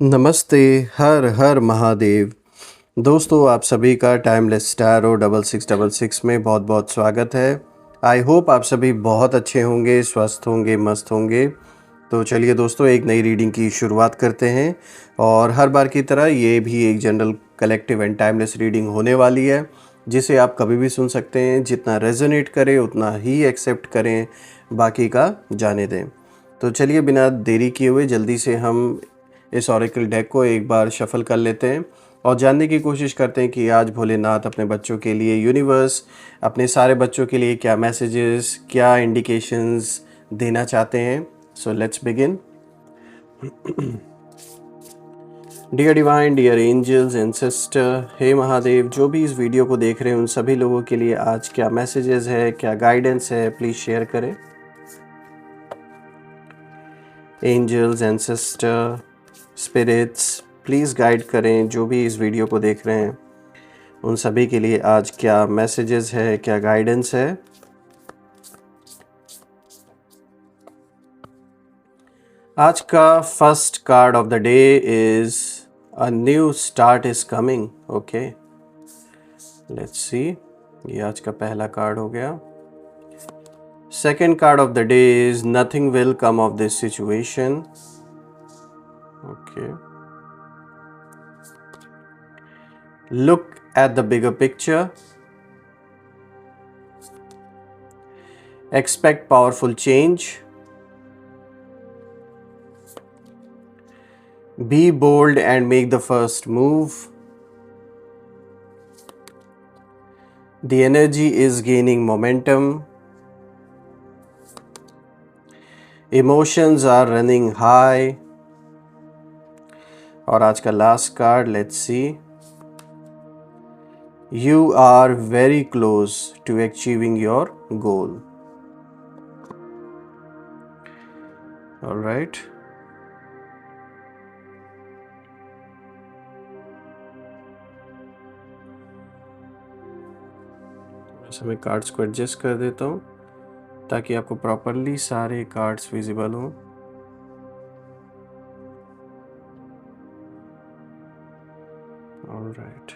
नमस्ते, हर हर महादेव। दोस्तों, आप सभी का टाइमलेस स्टारो 6666 में बहुत बहुत स्वागत है। आई होप आप सभी बहुत अच्छे होंगे, स्वस्थ होंगे, मस्त होंगे। तो चलिए दोस्तों, एक नई रीडिंग की शुरुआत करते हैं। और हर बार की तरह ये भी एक general collective and timeless reading होने वाली है, जिसे आप कभी भी सुन सकते हैं। जितना रेजोनेट करे उतना ही एक्सेप्ट करें, बाकी का जाने दें। तो चलिए, बिना देरी किए हुए जल्दी से हम इस ऑरेकल डेक को एक बार शफल कर लेते हैं और जानने की कोशिश करते हैं कि आज भोलेनाथ अपने बच्चों के लिए, यूनिवर्स अपने सारे बच्चों के लिए क्या मैसेजेस, क्या इंडिकेशंस देना चाहते हैं। So let's begin. Dear divine, dear angels and sister, हे महादेव, जो भी इस वीडियो को देख रहे हैं उन सभी लोगों के लिए आज क्या मैसेजेस है, क्या गाइडेंस है, प्लीज़ शेयर करें। Angels and sister, spirits, please guide करें जो भी इस वीडियो को देख रहे हैं उन सभी के लिए आज क्या मैसेजेस है, क्या गाइडेंस है। आज का first card of the day is a new start is coming. Okay, let's see. ये आज का पहला कार्ड हो गया। Second card of the day is nothing will come of this situation. Okay, look at the bigger picture, expect powerful change, be bold and make the first move. The energy is gaining momentum, emotions are running high. और आज का last card, let's see. You are very close to achieving your goal. All right. वैसे मैं cards को adjust कर देता हूँ ताकि आपको प्रॉपरली सारे कार्ड्स विजिबल हों। ऑल राइट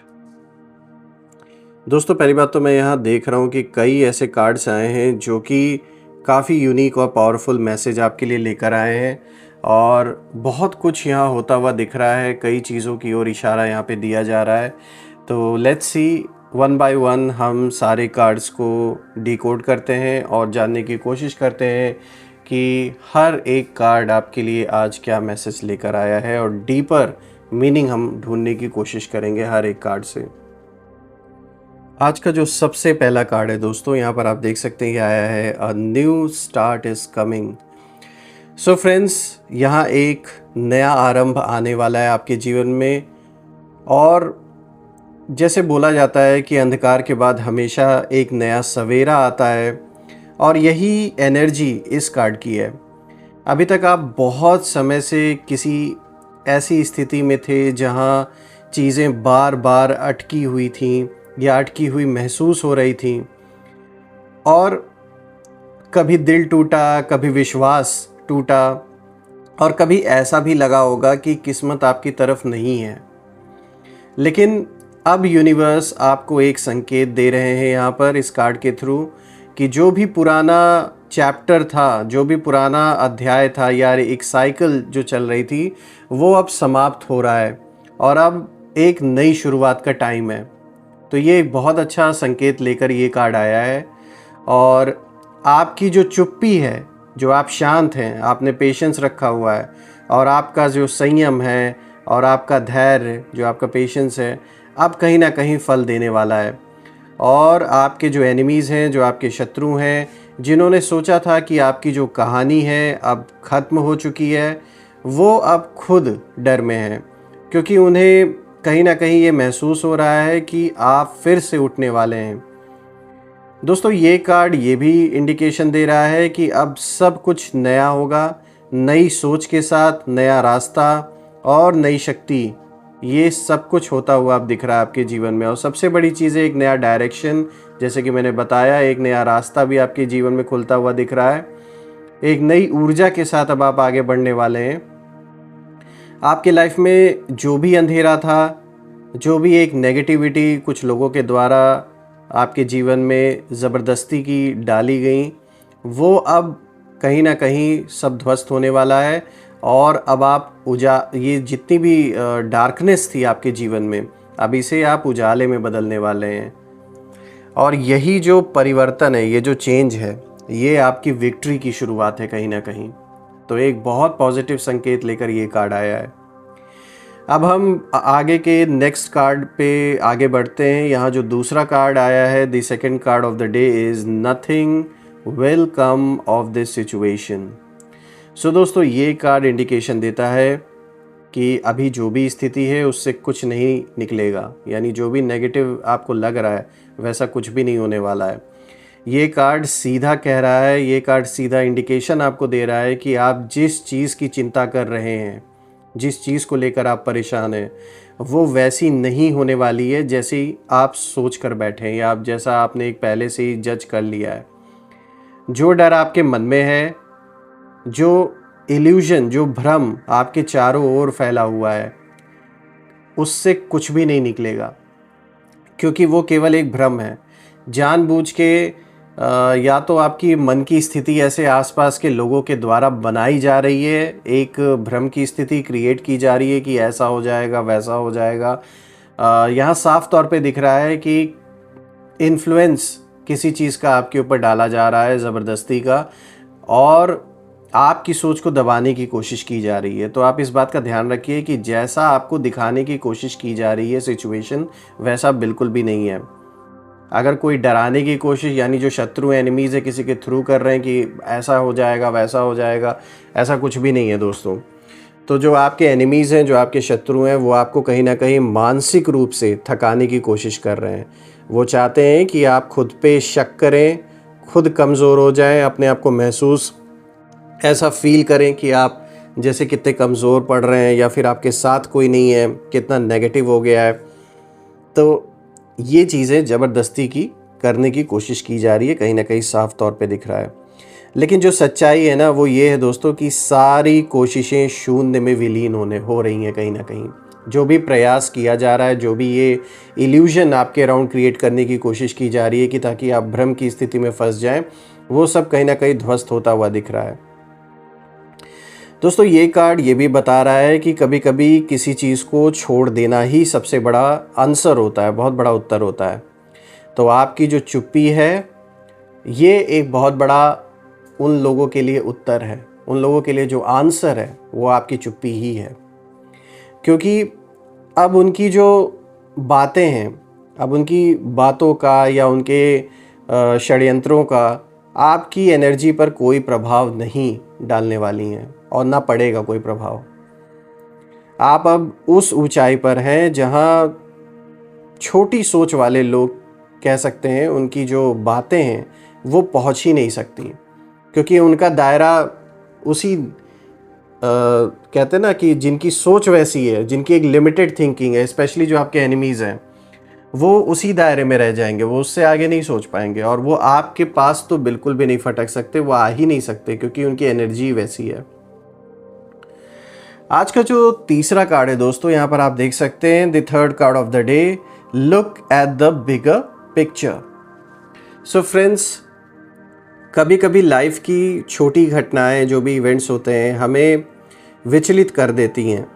दोस्तों, पहली बात तो मैं यहाँ देख रहा हूँ कि कई ऐसे कार्ड्स आए हैं जो कि काफ़ी यूनिक और पावरफुल मैसेज आपके लिए लेकर आए हैं और बहुत कुछ यहाँ होता हुआ दिख रहा है। कई चीज़ों की ओर इशारा यहाँ पे दिया जा रहा है। तो let's see, one by one हम सारे कार्ड्स को डिकोड करते हैं और जानने की कोशिश करते हैं कि हर एक कार्ड आपके लिए आज क्या मैसेज लेकर आया है, और डीपर मीनिंग हम ढूंढने की कोशिश करेंगे हर एक कार्ड से। आज का जो सबसे पहला कार्ड है दोस्तों, यहाँ पर आप देख सकते हैं, ये आया है a new start is coming. So friends, यहाँ एक नया आरंभ आने वाला है आपके जीवन में। और जैसे बोला जाता है कि अंधकार के बाद हमेशा एक नया सवेरा आता है, और यही एनर्जी इस कार्ड की है। अभी तक आप बहुत समय से किसी ऐसी स्थिति में थे जहाँ चीज़ें बार बार अटकी हुई थीं या अटकी हुई महसूस हो रही थी, और कभी दिल टूटा, कभी विश्वास टूटा, और कभी ऐसा भी लगा होगा कि किस्मत आपकी तरफ नहीं है। लेकिन अब यूनिवर्स आपको एक संकेत दे रहे हैं यहाँ पर इस कार्ड के थ्रू कि जो भी पुराना चैप्टर था, जो भी पुराना अध्याय था, यार एक साइकिल जो चल रही थी, वो अब समाप्त हो रहा है और अब एक नई शुरुआत का टाइम है। तो ये एक बहुत अच्छा संकेत लेकर ये कार्ड आया है। और आपकी जो चुप्पी है, जो आप शांत हैं, आपने पेशेंस रखा हुआ है, और आपका जो संयम है और आपका धैर्य, जो आपका पेशेंस है, अब कहीं ना कहीं फल देने वाला है। और आपके जो एनिमीज़ हैं, जो आपके शत्रु हैं, जिन्होंने सोचा था कि आपकी जो कहानी है अब ख़त्म हो चुकी है, वो अब खुद डर में हैं, क्योंकि उन्हें कहीं ना कहीं ये महसूस हो रहा है कि आप फिर से उठने वाले हैं। दोस्तों, ये कार्ड ये भी इंडिकेशन दे रहा है कि अब सब कुछ नया होगा, नई सोच के साथ, नया रास्ता और नई शक्ति, ये सब कुछ होता हुआ अब दिख रहा है आपके जीवन में। और सबसे बड़ी चीज़ है एक नया डायरेक्शन, जैसे कि मैंने बताया, एक नया रास्ता भी आपके जीवन में खुलता हुआ दिख रहा है। एक नई ऊर्जा के साथ अब आप आगे बढ़ने वाले हैं। आपके लाइफ में जो भी अंधेरा था, जो भी एक नेगेटिविटी कुछ लोगों के द्वारा आपके जीवन में ज़बरदस्ती की डाली गई, वो अब कहीं ना कहीं सब ध्वस्त होने वाला है। और अब आप ये जितनी भी डार्कनेस थी आपके जीवन में, अब इसे आप उजाले में बदलने वाले हैं। और यही जो परिवर्तन है, ये जो चेंज है, ये आपकी विक्ट्री की शुरुआत है कहीं ना कहीं। तो एक बहुत पॉजिटिव संकेत लेकर ये कार्ड आया है। अब हम आगे के नेक्स्ट कार्ड पे आगे बढ़ते हैं। यहाँ जो दूसरा कार्ड आया है, the second card of the day is nothing will come of this situation. So दोस्तों, ये कार्ड इंडिकेशन देता है कि अभी जो भी स्थिति है उससे कुछ नहीं निकलेगा, यानी जो भी नेगेटिव आपको लग रहा है वैसा कुछ भी नहीं होने वाला है। ये कार्ड सीधा कह रहा है, ये कार्ड सीधा इंडिकेशन आपको दे रहा है कि आप जिस चीज़ की चिंता कर रहे हैं, जिस चीज़ को लेकर आप परेशान हैं, वो वैसी नहीं होने वाली है जैसी आप सोच कर बैठे हैं या आप जैसा आपने एक पहले से ही जज कर लिया है। जो डर आपके मन में है, जो इल्यूजन, जो भ्रम आपके चारों ओर फैला हुआ है, उससे कुछ भी नहीं निकलेगा, क्योंकि वो केवल एक भ्रम है। जानबूझ के या तो आपकी मन की स्थिति ऐसे आसपास के लोगों के द्वारा बनाई जा रही है, एक भ्रम की स्थिति क्रिएट की जा रही है कि ऐसा हो जाएगा, वैसा हो जाएगा। यहाँ साफ तौर पे दिख रहा है कि इन्फ्लुएंस किसी चीज़ का आपके ऊपर डाला जा रहा है, ज़बरदस्ती का, और आपकी सोच को दबाने की कोशिश की जा रही है। तो आप इस बात का ध्यान रखिए कि जैसा आपको दिखाने की कोशिश की जा रही है सिचुएशन, वैसा बिल्कुल भी नहीं है। अगर कोई डराने की कोशिश, यानी जो शत्रु एनिमीज़ है किसी के थ्रू कर रहे हैं कि ऐसा हो जाएगा, वैसा हो जाएगा, ऐसा कुछ भी नहीं है दोस्तों। तो जो आपके एनिमीज़ हैं, जो आपके शत्रु हैं, वो आपको कहीं ना कहीं मानसिक रूप से थकाने की कोशिश कर रहे हैं। वो चाहते हैं कि आप खुद पे शक करें, खुद कमज़ोर हो जाएं, अपने आप को महसूस ऐसा फील करें कि आप जैसे कितने कमज़ोर पड़ रहे हैं, या फिर आपके साथ कोई नहीं है, कितना नेगेटिव हो गया है। तो ये चीज़ें ज़बरदस्ती की करने की कोशिश की जा रही है, कहीं ना कहीं साफ तौर पे दिख रहा है। लेकिन जो सच्चाई है ना, वो ये है दोस्तों कि सारी कोशिशें शून्य में विलीन हो रही हैं कहीं ना कहीं। जो भी प्रयास किया जा रहा है, जो भी ये इल्यूजन आपके अराउंड क्रिएट करने की कोशिश की जा रही है कि ताकि आप भ्रम की स्थिति में फंस जाएं, वो सब कहीं ना कहीं ध्वस्त होता हुआ दिख रहा है। दोस्तों, ये कार्ड ये भी बता रहा है कि कभी कभी किसी चीज़ को छोड़ देना ही सबसे बड़ा आंसर होता है, बहुत बड़ा उत्तर होता है। तो आपकी जो चुप्पी है, ये एक बहुत बड़ा उन लोगों के लिए उत्तर है, उन लोगों के लिए जो आंसर है वो आपकी चुप्पी ही है। क्योंकि अब उनकी जो बातें हैं, अब उनकी बातों का या उनके षड्यंत्रों का आपकी एनर्जी पर कोई प्रभाव नहीं डालने वाली हैं, और ना पड़ेगा कोई प्रभाव। आप अब उस ऊंचाई पर हैं जहां छोटी सोच वाले लोग, कह सकते हैं, उनकी जो बातें हैं वो पहुंच ही नहीं सकती, क्योंकि उनका दायरा उसी कहते हैं ना कि जिनकी सोच वैसी है, जिनकी एक लिमिटेड थिंकिंग है, स्पेशली जो आपके एनिमीज़ हैं, वो उसी दायरे में रह जाएंगे, वो उससे आगे नहीं सोच पाएंगे, और वो आपके पास तो बिल्कुल भी नहीं फटक सकते, वो आ ही नहीं सकते, क्योंकि उनकी एनर्जी वैसी है। आज का जो तीसरा कार्ड है दोस्तों, यहाँ पर आप देख सकते हैं, the third card of the day, look at the bigger picture. So friends, कभी कभी लाइफ की छोटी घटनाएं, जो भी इवेंट्स होते हैं, हमें विचलित कर देती हैं,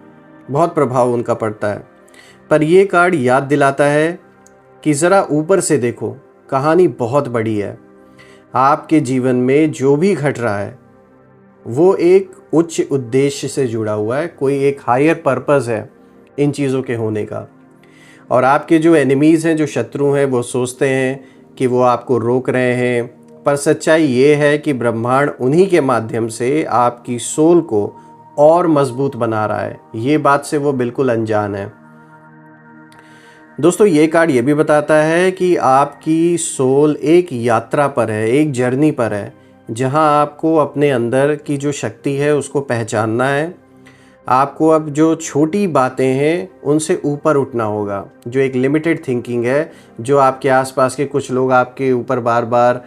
बहुत प्रभाव उनका पड़ता है। पर ये कार्ड याद दिलाता है कि ज़रा ऊपर से देखो, कहानी बहुत बड़ी है। आपके जीवन में जो भी घट रहा है वो एक उच्च उद्देश्य से जुड़ा हुआ है, कोई एक हायर पर्पस है इन चीज़ों के होने का। और आपके जो एनिमीज़ हैं, जो शत्रु हैं, वो सोचते हैं कि वो आपको रोक रहे हैं, पर सच्चाई ये है कि ब्रह्मांड उन्हीं के माध्यम से आपकी सोल को और मजबूत बना रहा है। ये बात से वो बिल्कुल अनजान है। दोस्तों, ये कार्ड ये भी बताता है कि आपकी सोल एक यात्रा पर है, एक जर्नी पर है, जहां आपको अपने अंदर की जो शक्ति है उसको पहचानना है। आपको अब जो छोटी बातें हैं उनसे ऊपर उठना होगा। जो एक लिमिटेड थिंकिंग है, जो आपके आसपास के कुछ लोग आपके ऊपर बार बार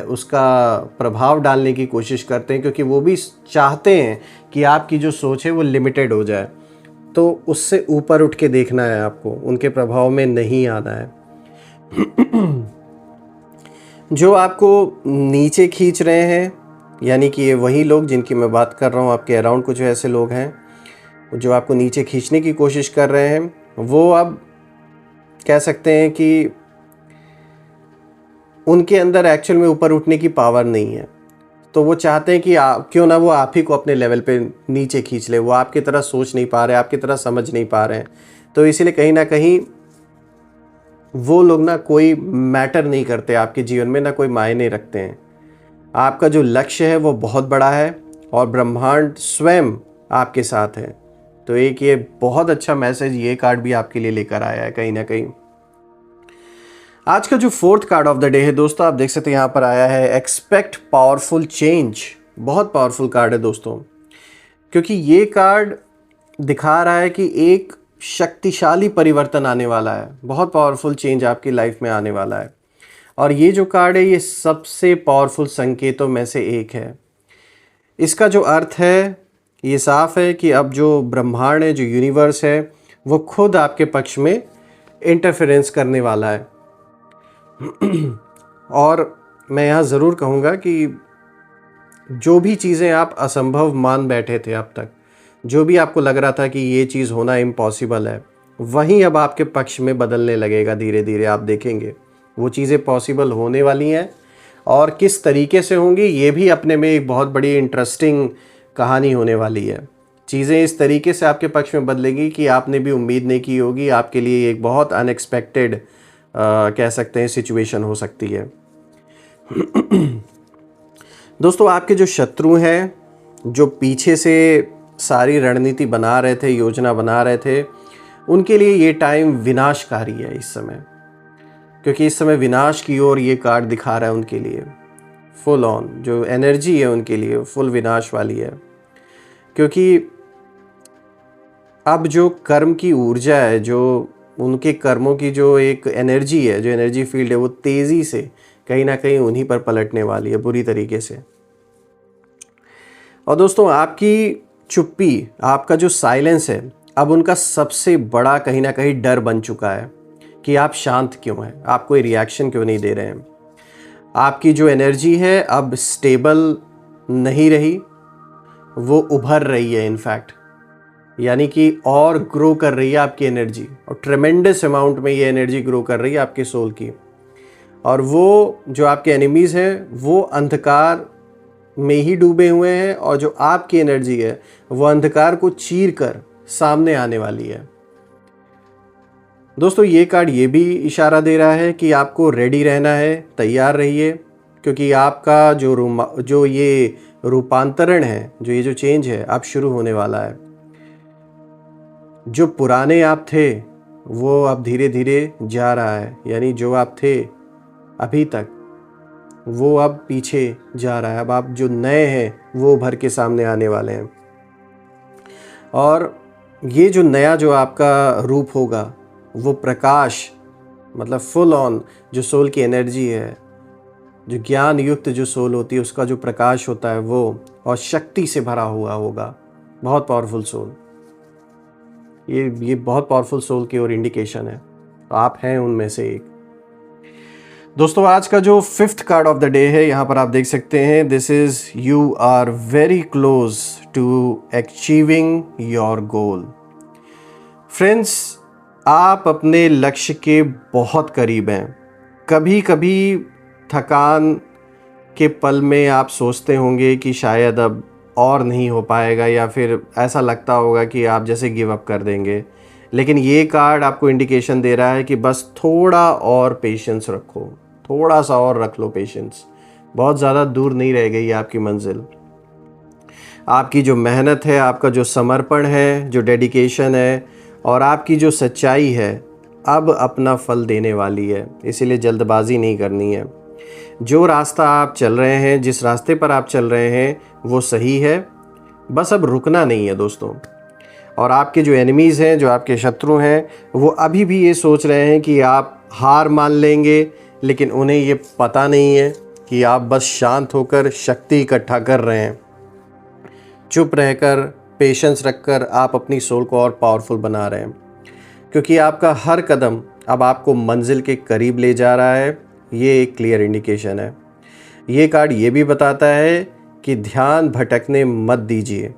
उसका प्रभाव डालने की कोशिश करते हैं, क्योंकि वो भी चाहते हैं कि आपकी जो सोच है वो लिमिटेड हो जाए। तो उससे ऊपर उठ के देखना है आपको, उनके प्रभाव में नहीं आना है। जो आपको नीचे खींच रहे हैं, यानी कि ये वही लोग जिनकी मैं बात कर रहा हूँ, आपके अराउंड कुछ ऐसे लोग हैं जो आपको नीचे खींचने की कोशिश कर रहे हैं, वो अब कह सकते हैं कि उनके अंदर एक्चुअल में ऊपर उठने की पावर नहीं है। तो वो चाहते हैं कि क्यों ना वो आप ही को अपने लेवल पे नीचे खींच ले। वो आपकी तरह सोच नहीं पा रहे, आपकी तरह समझ नहीं पा रहे हैं। तो इसीलिए कहीं ना कहीं वो लोग ना कोई मैटर नहीं करते आपके जीवन में, ना कोई मायने रखते हैं। आपका जो लक्ष्य है वो बहुत बड़ा है और ब्रह्मांड स्वयं आपके साथ है। तो एक ये बहुत अच्छा मैसेज ये कार्ड भी आपके लिए लेकर आया है कहीं ना कहीं। आज का जो fourth card of the day है दोस्तों, आप देख सकते हैं यहाँ पर आया है एक्सपेक्ट पावरफुल चेंज। बहुत पावरफुल कार्ड है दोस्तों, क्योंकि ये कार्ड दिखा रहा है कि एक शक्तिशाली परिवर्तन आने वाला है। बहुत पावरफुल चेंज आपकी लाइफ में आने वाला है। और ये जो कार्ड है ये सबसे पावरफुल संकेतों में से एक है। इसका जो अर्थ है ये साफ है कि अब जो ब्रह्मांड है, जो यूनिवर्स है, वो खुद आपके पक्ष में इंटरफेरेंस करने वाला है। और मैं यहाँ ज़रूर कहूँगा कि जो भी चीज़ें आप असंभव मान बैठे थे अब तक, जो भी आपको लग रहा था कि ये चीज़ होना इम्पॉसिबल है, वहीं अब आपके पक्ष में बदलने लगेगा। धीरे धीरे आप देखेंगे वो चीज़ें पॉसिबल होने वाली हैं। और किस तरीके से होंगी ये भी अपने में एक बहुत बड़ी इंटरेस्टिंग कहानी होने वाली है। चीज़ें इस तरीके से आपके पक्ष में बदलेगी कि आपने भी उम्मीद नहीं की होगी। आपके लिए एक बहुत अनएक्सपेक्टेड कह सकते हैं सिचुएशन हो सकती है। दोस्तों, आपके जो शत्रु हैं, जो पीछे से सारी रणनीति बना रहे थे, योजना बना रहे थे, उनके लिए ये टाइम विनाशकारी है इस समय। क्योंकि इस समय विनाश की ओर ये कार्ड दिखा रहा है उनके लिए। फुल ऑन जो एनर्जी है उनके लिए फुल विनाश वाली है। क्योंकि अब जो कर्म की ऊर्जा है, जो उनके कर्मों की जो एक एनर्जी है, जो एनर्जी फील्ड है, वो तेज़ी से कहीं ना कहीं उन्हीं पर पलटने वाली है बुरी तरीके से। और दोस्तों, आपकी चुप्पी, आपका जो साइलेंस है, अब उनका सबसे बड़ा कहीं ना कहीं डर बन चुका है कि आप शांत क्यों हैं, आप कोई रिएक्शन क्यों नहीं दे रहे हैं। आपकी जो एनर्जी है अब स्टेबल नहीं रही, वो उभर रही है इनफैक्ट, यानी कि और ग्रो कर रही है आपकी एनर्जी। और ट्रेमेंडस अमाउंट में ये एनर्जी ग्रो कर रही है आपके सोल की। और वो जो आपके एनिमीज़ हैं वो अंधकार में ही डूबे हुए हैं, और जो आपकी एनर्जी है वो अंधकार को चीर कर सामने आने वाली है। दोस्तों, ये कार्ड ये भी इशारा दे रहा है कि आपको रेडी रहना है, तैयार रहिए, क्योंकि आपका जो ये रूपांतरण है, जो ये जो चेंज है अब शुरू होने वाला है। जो पुराने आप थे वो अब धीरे धीरे जा रहा है, यानी जो आप थे अभी तक वो अब पीछे जा रहा है। अब आप जो नए हैं वो उभर के सामने आने वाले हैं। और ये जो नया जो आपका रूप होगा वो प्रकाश, मतलब फुल ऑन जो सोल की एनर्जी है, जो ज्ञान युक्त जो सोल होती है उसका जो प्रकाश होता है वो, और शक्ति से भरा हुआ होगा। बहुत पावरफुल सोल, ये बहुत पावरफुल सोल की और इंडिकेशन है। तो आप हैं उनमें से एक। दोस्तों, आज का जो fifth card of the day है, यहाँ पर आप देख सकते हैं, this is you are very close to achieving your goal. Friends, आप अपने लक्ष्य के बहुत करीब हैं। कभी कभी थकान के पल में आप सोचते होंगे कि शायद अब और नहीं हो पाएगा, या फिर ऐसा लगता होगा कि आप जैसे गिव अप कर देंगे। लेकिन ये कार्ड आपको इंडिकेशन दे रहा है कि बस थोड़ा और पेशेंस रखो, थोड़ा सा और रख लो पेशेंस। बहुत ज़्यादा दूर नहीं रह गई आपकी मंजिल। आपकी जो मेहनत है, आपका जो समर्पण है, जो डेडिकेशन है, और आपकी जो सच्चाई है अब अपना फल देने वाली है। इसीलिए जल्दबाजी नहीं करनी है। जो रास्ता आप चल रहे हैं, जिस रास्ते पर आप चल रहे हैं वो सही है, बस अब रुकना नहीं है दोस्तों। और आपके जो एनिमीज़ हैं, जो आपके शत्रु हैं, वो अभी भी ये सोच रहे हैं कि आप हार मान लेंगे, लेकिन उन्हें ये पता नहीं है कि आप बस शांत होकर शक्ति इकट्ठा कर रहे हैं। चुप रहकर पेशेंस रखकर आप अपनी सोल को और पावरफुल बना रहे हैं, क्योंकि आपका हर कदम अब आपको मंजिल के करीब ले जा रहा है। ये एक क्लियर इंडिकेशन है। ये कार्ड ये भी बताता है कि ध्यान भटकने मत दीजिए,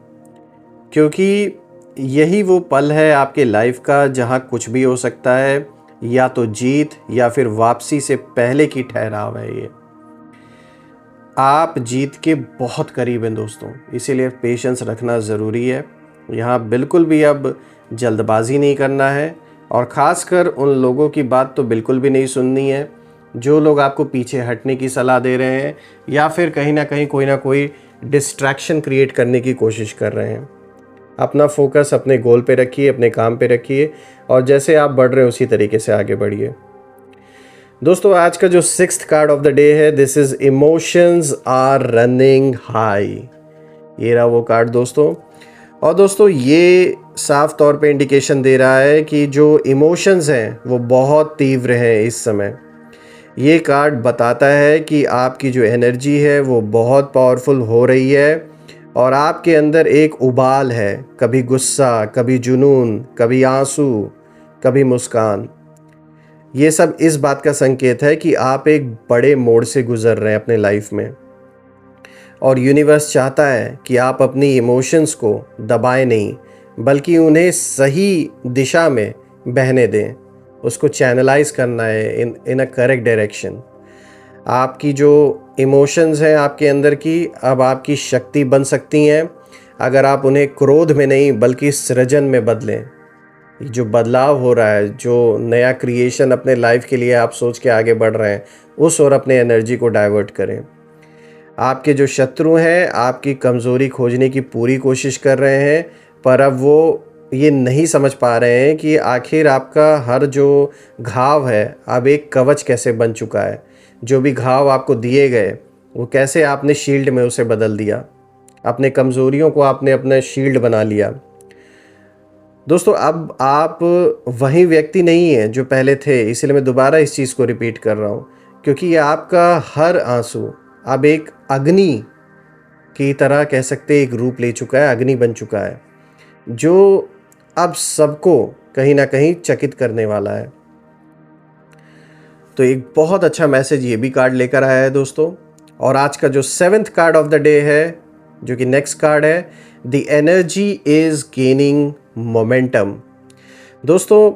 क्योंकि यही वो पल है आपके लाइफ का जहाँ कुछ भी हो सकता है, या तो जीत या फिर वापसी से पहले की ठहराव है। ये आप जीत के बहुत करीब हैं दोस्तों, इसीलिए पेशेंस रखना ज़रूरी है। यहाँ बिल्कुल भी अब जल्दबाजी नहीं करना है, और ख़ासकर उन लोगों की बात तो बिल्कुल भी नहीं सुननी है जो लोग आपको पीछे हटने की सलाह दे रहे हैं, या फिर कहीं ना कोई डिस्ट्रैक्शन क्रिएट करने की कोशिश कर रहे हैं। अपना फोकस अपने गोल पे रखिए, अपने काम पे रखिए, और जैसे आप बढ़ रहे हैं उसी तरीके से आगे बढ़िए। दोस्तों, आज का जो 6th card of the day है, this is emotions are running high. ये रहा वो कार्ड दोस्तों। और दोस्तों, ये साफ तौर पे इंडिकेशन दे रहा है कि जो इमोशंस हैं वो बहुत तीव्र हैं इस समय। ये कार्ड बताता है कि आपकी जो एनर्जी है वो बहुत पावरफुल हो रही है, और आपके अंदर एक उबाल है, कभी गुस्सा, कभी जुनून, कभी आंसू, कभी मुस्कान। ये सब इस बात का संकेत है कि आप एक बड़े मोड़ से गुजर रहे हैं अपने लाइफ में, और यूनिवर्स चाहता है कि आप अपनी इमोशंस को दबाएं नहीं, बल्कि उन्हें सही दिशा में बहने दें। उसको चैनलाइज करना है इन अ करेक्ट डायरेक्शन। आपकी जो इमोशंस हैं आपके अंदर की, अब आपकी शक्ति बन सकती हैं अगर आप उन्हें क्रोध में नहीं बल्कि सृजन में बदलें। जो बदलाव हो रहा है, जो नया क्रिएशन अपने लाइफ के लिए आप सोच के आगे बढ़ रहे हैं, उस और अपने एनर्जी को डाइवर्ट करें। आपके जो शत्रु हैं आपकी कमज़ोरी खोजने की पूरी कोशिश कर रहे हैं, पर अब वो ये नहीं समझ पा रहे हैं कि आखिर आपका हर जो घाव है अब एक कवच कैसे बन चुका है। जो भी घाव आपको दिए गए वो कैसे आपने शील्ड में उसे बदल दिया, अपने कमज़ोरियों को आपने अपना शील्ड बना लिया। दोस्तों, अब आप वही व्यक्ति नहीं हैं जो पहले थे, इसलिए मैं दोबारा इस चीज़ को रिपीट कर रहा हूँ, क्योंकि ये आपका हर आंसू अब एक अग्नि की तरह कह सकते एक रूप ले चुका है, अग्नि बन चुका है, जो अब सबको कहीं ना कहीं चकित करने वाला है। तो एक बहुत अच्छा मैसेज ये भी कार्ड लेकर आया है दोस्तों। और आज का जो 7th card of the day है, जो कि नेक्स्ट कार्ड है, the energy is gaining momentum. दोस्तों,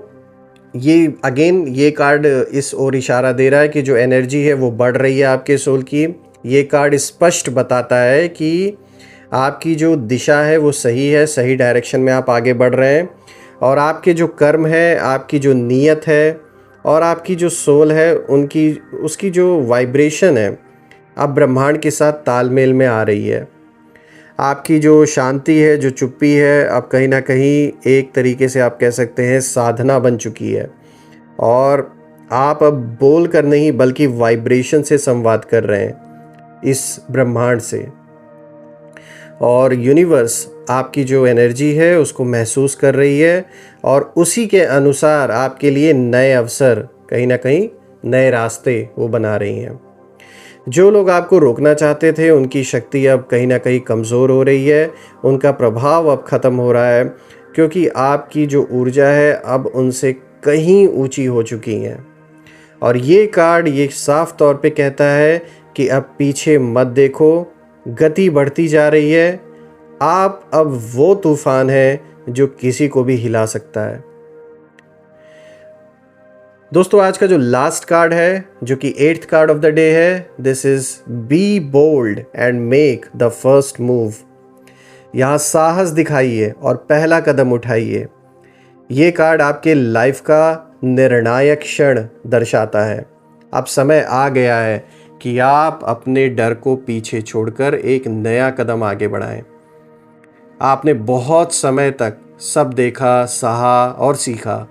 ये अगेन ये कार्ड इस ओर इशारा दे रहा है कि जो एनर्जी है वो बढ़ रही है आपके सोल की। ये कार्ड स्पष्ट बताता है कि आपकी जो दिशा है वो सही है, सही डायरेक्शन में आप आगे बढ़ रहे हैं, और आपके जो कर्म है, आपकी जो नीयत है और आपकी जो सोल है, उसकी जो वाइब्रेशन है अब ब्रह्मांड के साथ तालमेल में आ रही है। आपकी जो शांति है, जो चुप्पी है, अब कहीं ना कहीं एक तरीके से आप कह सकते हैं साधना बन चुकी है, और आप अब बोल कर नहीं बल्कि वाइब्रेशन से संवाद कर रहे हैं इस ब्रह्मांड से। और यूनिवर्स आपकी जो एनर्जी है उसको महसूस कर रही है, और उसी के अनुसार आपके लिए नए अवसर, कहीं ना कहीं नए रास्ते वो बना रही हैं। जो लोग आपको रोकना चाहते थे उनकी शक्ति अब कहीं ना कहीं कमज़ोर हो रही है, उनका प्रभाव अब ख़त्म हो रहा है, क्योंकि आपकी जो ऊर्जा है अब उनसे कहीं ऊंची हो चुकी है। और ये कार्ड ये साफ तौर पे कहता है कि अब पीछे मत देखो, गति बढ़ती जा रही है। आप अब वो तूफान है जो किसी को भी हिला सकता है। दोस्तों, आज का जो लास्ट कार्ड है, जो कि 8th card of the day है, this is be bold and make the first move. यहाँ साहस दिखाइए और पहला कदम उठाइए। ये कार्ड आपके लाइफ का निर्णायक क्षण दर्शाता है। अब समय आ गया है कि आप अपने डर को पीछे छोड़कर एक नया कदम आगे बढ़ाएं। आपने बहुत समय तक सब देखा, सहा और सीखा।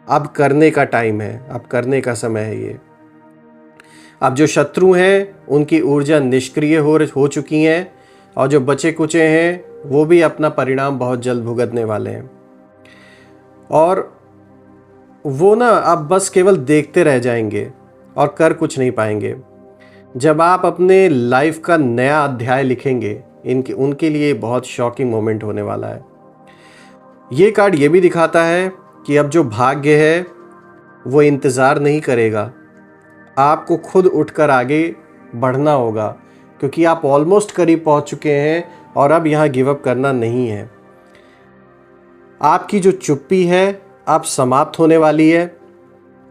अब करने का टाइम है, अब करने का समय है ये। अब जो शत्रु हैं उनकी ऊर्जा निष्क्रिय हो चुकी हैं, और जो बचे कुचे हैं वो भी अपना परिणाम बहुत जल्द भुगतने वाले हैं। और वो ना अब बस केवल देखते रह जाएंगे और कर कुछ नहीं पाएंगे। जब आप अपने लाइफ का नया अध्याय लिखेंगे, उनके लिए बहुत शॉकिंग मोमेंट होने वाला है। ये कार्ड ये भी दिखाता है कि अब जो भाग्य है वो इंतज़ार नहीं करेगा, आपको खुद उठकर आगे बढ़ना होगा, क्योंकि आप ऑलमोस्ट करीब पहुंच चुके हैं और अब यहाँ गिव अप करना नहीं है। आपकी जो चुप्पी है अब समाप्त होने वाली है।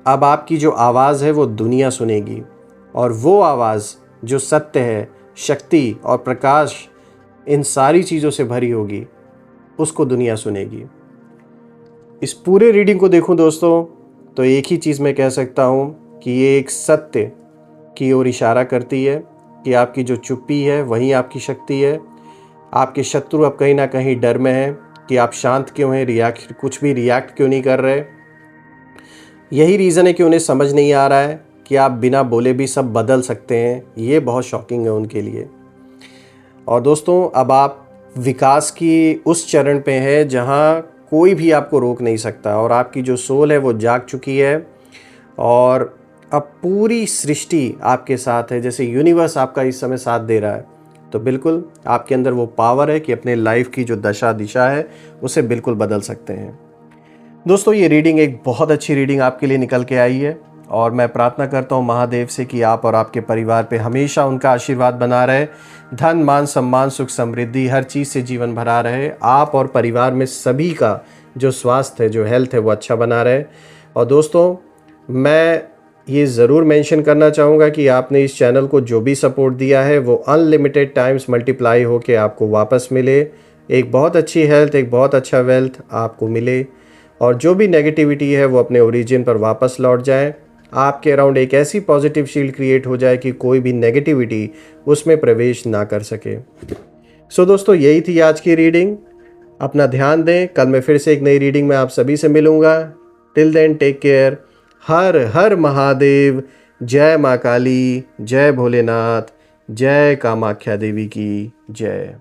अब आपकी जो आवाज़ है वो दुनिया सुनेगी, और वो आवाज़ जो सत्य है, शक्ति और प्रकाश इन सारी चीज़ों से भरी होगी, उसको दुनिया सुनेगी। इस पूरे रीडिंग को देखूं दोस्तों तो एक ही चीज़ मैं कह सकता हूं कि ये एक सत्य की ओर इशारा करती है कि आपकी जो चुप्पी है वहीं आपकी शक्ति है। आपके शत्रु अब कहीं ना कहीं डर में हैं कि आप शांत क्यों हैं, कुछ भी रिएक्ट क्यों नहीं कर रहे। यही रीज़न है कि उन्हें समझ नहीं आ रहा है कि आप बिना बोले भी सब बदल सकते हैं। ये बहुत शॉकिंग है उनके लिए। और दोस्तों अब आप विकास की उस चरण पे हैं जहाँ कोई भी आपको रोक नहीं सकता, और आपकी जो सोल है वो जाग चुकी है, और अब पूरी सृष्टि आपके साथ है। जैसे यूनिवर्स आपका इस समय साथ दे रहा है, तो बिल्कुल आपके अंदर वो पावर है कि अपने लाइफ की जो दशा दिशा है उसे बिल्कुल बदल सकते हैं। दोस्तों ये रीडिंग एक बहुत अच्छी रीडिंग आपके लिए निकल के आई है, और मैं प्रार्थना करता हूँ महादेव से कि आप और आपके परिवार पे हमेशा उनका आशीर्वाद बना रहे। धन मान सम्मान सुख समृद्धि हर चीज़ से जीवन भरा रहे। आप और परिवार में सभी का जो स्वास्थ्य है, जो हेल्थ है, वो अच्छा बना रहे। और दोस्तों मैं ये ज़रूर मेंशन करना चाहूँगा कि आपने इस चैनल को जो भी सपोर्ट दिया है वो अनलिमिटेड टाइम्स मल्टीप्लाई होके आपको वापस मिले। एक बहुत अच्छी हेल्थ, एक बहुत अच्छा वेल्थ आपको मिले, और जो भी नेगेटिविटी है वो अपने ओरिजिन पर वापस लौट जाए। आपके अराउंड एक ऐसी पॉजिटिव शील्ड क्रिएट हो जाए कि कोई भी नेगेटिविटी उसमें प्रवेश ना कर सके। सो दोस्तों यही थी आज की रीडिंग। अपना ध्यान दें, कल मैं फिर से एक नई रीडिंग में आप सभी से मिलूँगा। Till then take care. हर हर महादेव। जय माँ काली, जय भोलेनाथ, जय कामाख्या देवी की जय।